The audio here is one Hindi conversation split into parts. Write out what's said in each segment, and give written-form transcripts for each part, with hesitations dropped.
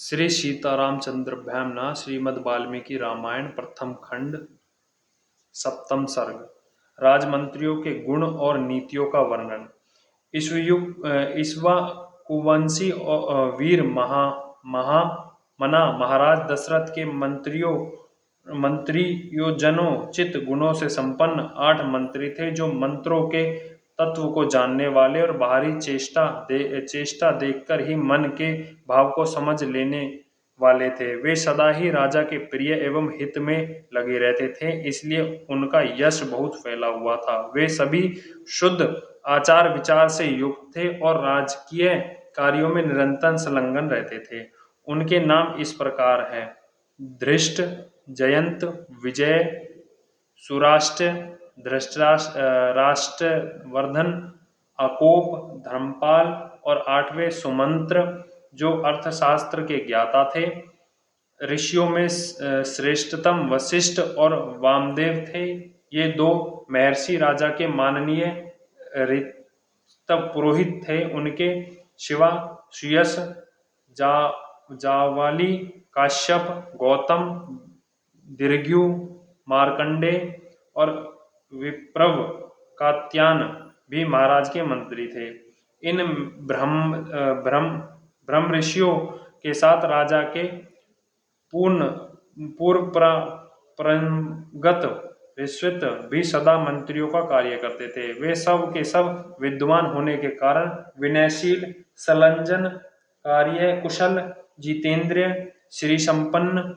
श्री सीतारामचंद्राभ्याम नमः। श्रीमद् वाल्मीकि रामायण प्रथम खंड सप्तम सर्ग। राजमंत्रियों के गुण और नीतियों का वर्णन। इक्ष्वाकुवंशी वीर महामना महाराज दशरथ के मंत्रियोजनोचित गुणों से संपन्न 8 मंत्री थे, जो मंत्रों के तत्व को जानने वाले और बाहरी चेष्टा देखकर ही मन के भाव को समझ लेने वाले थे। वे सदा ही राजा के प्रिय एवं हित में लगे रहते थे, इसलिए उनका यश बहुत फैला हुआ था। वे सभी शुद्ध आचार विचार से युक्त थे और राजकीय कार्यों में निरंतर संलग्न रहते थे। उनके नाम इस प्रकार हैं: धृष्ट, जयंत, विजय, सुराष्ट्र, राष्ट्रवर्धन, अकोप, धर्मपाल और 8वें सुमंत्र, जो अर्थशास्त्र के ज्ञाता थे। ऋषियों में श्रेष्ठतम वशिष्ठ और वामदेव थे। ये 2 महर्षि राजा के माननीय पुरोहित थे। उनके शिवा सुयश, जावाली, काश्यप, गौतम, दीर्घ्यु, मार्कंडे और विप्रव कात्यायन भी महाराज के मंत्री थे। इन ब्रह्म ऋषियों के साथ राजा के पूर्वप्रगत ऋषित्व भी सदा मंत्रियों का कार्य करते थे। वे सब के सब विद्वान होने के कारण विनयशील, संलग्न, कार्य कुशल, जितेंद्रिय, श्री संपन्न,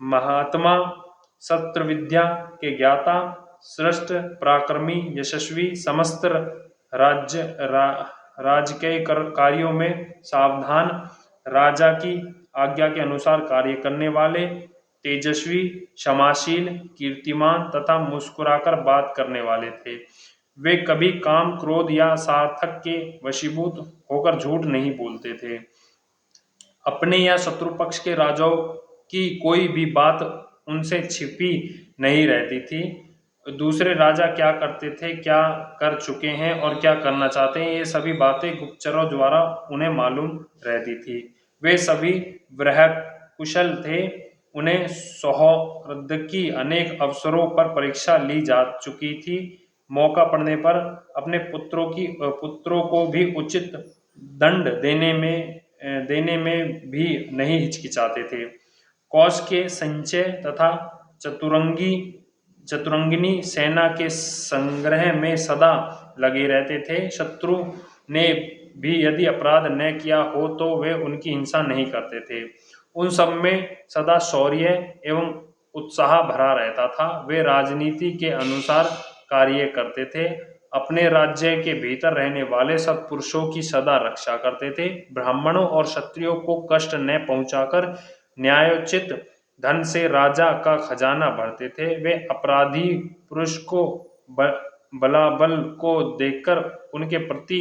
महात्मा, शस्त्र विद्या के ज्ञाता, श्रेष्ठ, पराक्रमी, यशस्वी, समस्त राजकीय कार्यों में सावधान, राजा की आज्ञा के अनुसार कार्य करने वाले, तेजस्वी, क्षमाशील, कीर्तिमान तथा मुस्कुराकर बात करने वाले थे। वे कभी काम, क्रोध या सार्थक के वशीभूत होकर झूठ नहीं बोलते थे। अपने या शत्रु पक्ष के राजाओं की कोई भी बात उनसे छिपी नहीं रहती थी। दूसरे राजा क्या करते थे, क्या कर चुके हैं और क्या करना चाहते हैं, ये सभी बातें गुप्तचरों द्वारा उन्हें मालूम रहती थी। वे सभी कुशल थे। उन्हें सौहृद की अनेक अवसरों पर परीक्षा ली जा चुकी थी। मौका पड़ने पर अपने पुत्रों को भी उचित दंड देने में भी नहीं हिचकिचाते थे। कौश के संचय तथा चतुरंगिनी सेना के संग्रह में सदा लगे रहते थे। शत्रु ने भी यदि अपराध न किया हो तो वे उनकी हिंसा नहीं करते थे। उन सब में सदा शौर्य एवं उत्साह भरा रहता था। वे राजनीति के अनुसार कार्य करते थे। अपने राज्य के भीतर रहने वाले सत्पुरुषों की सदा रक्षा करते थे। ब्राह्मणों और क्षत्रियों को कष्ट न पहुंचाकर न्यायोचित धन से राजा का खजाना भरते थे। वे अपराधी पुरुष को बलाबल को देखकर उनके प्रति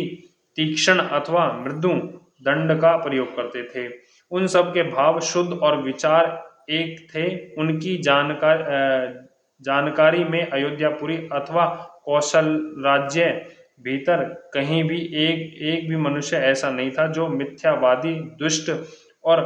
तीक्ष्ण अथवा मृदु दंड का प्रयोग करते थे। उन सब के भाव शुद्ध और विचार एक थे। उनकी जानकारी में अयोध्यापुरी अथवा कौशल राज्य भीतर कहीं भी एक भी मनुष्य ऐसा नहीं था जो मिथ्यावादी, दुष्ट और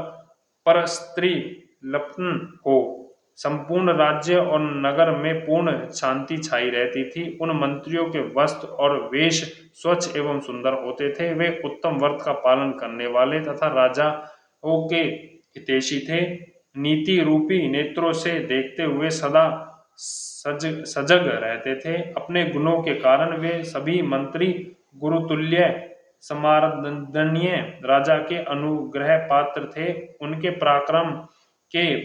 परस्त्री लपन हो। संपूर्ण राज्य और नगर में पूर्ण शांति छाई रहती थी। उन मंत्रियों के वस्त्र और वेश स्वच्छ एवं सुंदर होते थे। वे उत्तम व्रत का पालन करने वाले तथा राजाओं के हितैषी थे। नीति रूपी नेत्रों से देखते हुए सदा सजग रहते थे। अपने गुणों के कारण वे सभी मंत्री गुरुतुल्य समादरणीय राजा के अनुग्रह पात्र थे। उनके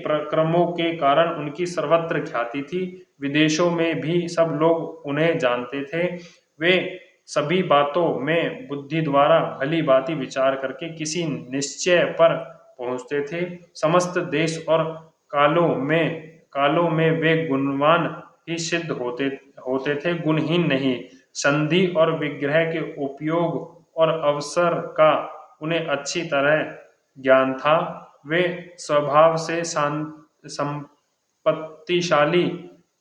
प्रक्रमों के कारण उनकी सर्वत्र ख्याति थी। विदेशों में भी सब लोग उन्हें जानते थे। वे सभी बातों में बुद्धि द्वारा भली भांति विचार करके किसी निश्चय पर पहुंचते थे। समस्त देश और कालों में वे गुणवान ही सिद्ध होते थे, गुणहीन नहीं। संधि और विग्रह के उपयोग और अवसर का उन्हें अच्छी तरह ज्ञान था। वे स्वभाव से संपत्तिशाली,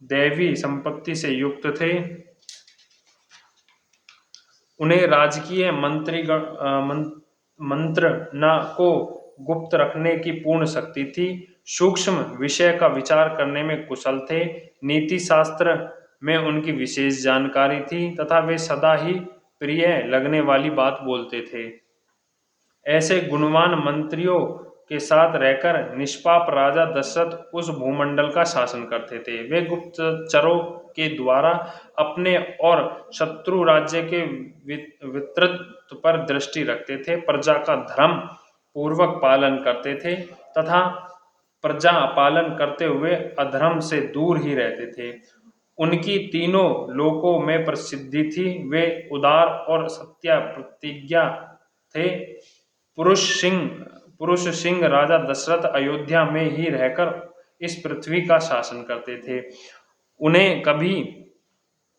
दैवी संपत्ति से युक्त थे। उन्हें राजकीय मंत्रणा को गुप्त रखने की पूर्ण शक्ति थी, सूक्ष्म विषय का विचार करने में कुशल थे, नीति शास्त्र में उनकी विशेष जानकारी थी तथा वे सदा ही प्रिय लगने वाली बात बोलते थे। ऐसे गुणवान मंत्रियों के साथ रहकर निष्पाप राजा दशरथ उस भूमंडल का शासन करते थे। वे गुप्तचरों के द्वारा अपने और शत्रु राज्य के वितृत्व पर दृष्टि रखते थे, प्रजा का धर्म पूर्वक पालन करते थे तथा प्रजा पालन करते हुए अधर्म से दूर ही रहते थे। उनकी तीनों लोकों में प्रसिद्धि थी। वे उदार और सत्य प्रतिज्ञा थे। पुरुष सिंह राजा दशरथ अयोध्या में ही रहकर इस पृथ्वी का शासन करते थे। उन्हें कभी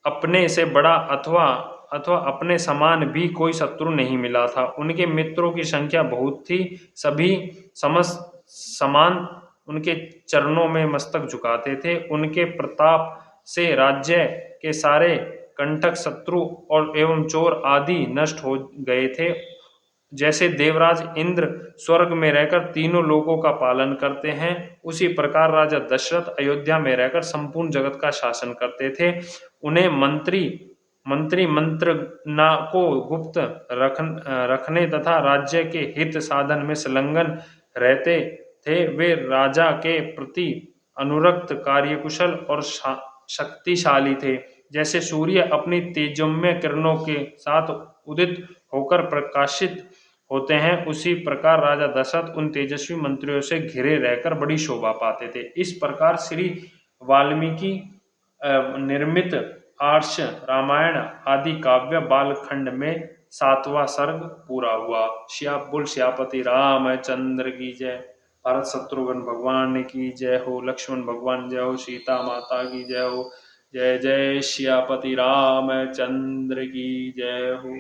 अपने से बड़ा अथवा अथवा अपने समान भी कोई शत्रु नहीं मिला था। उनके मित्रों की संख्या बहुत थी। सभी समान उनके चरणों में मस्तक झुकाते थे। उनके प्रताप से राज्य के सारे कंटक शत्रु और एवं चोर आदि नष्ट हो गए थे। जैसे देवराज इंद्र स्वर्ग में रहकर तीनों लोकों का पालन करते हैं, उसी प्रकार राजा दशरथ अयोध्या में रहकर संपूर्ण जगत का शासन करते थे। उन्हें मंत्री मंत्र ना को गुप्त रखने तथा राज्य के हित साधन में संलग्न रहते थे। वे राजा के प्रति अनुरक्त, कार्यकुशल और शक्तिशाली थे। जैसे सूर्य अपनी तेजोमय किरणों के साथ उदित होकर प्रकाशित होते हैं, उसी प्रकार राजा दशरथ उन तेजस्वी मंत्रियों से घिरे रहकर बड़ी शोभा पाते थे। इस प्रकार श्री वाल्मीकि निर्मित आर्ष रामायण आदि काव्य बालखंड में 7वां सर्ग पूरा हुआ। बोल सियापति रामचंद्र की जय। भरत शत्रुघ्न भगवान की जय हो। लक्ष्मण भगवान जय हो। सीता माता की जय हो। जय जय सियापति रामचंद्र की जय हो।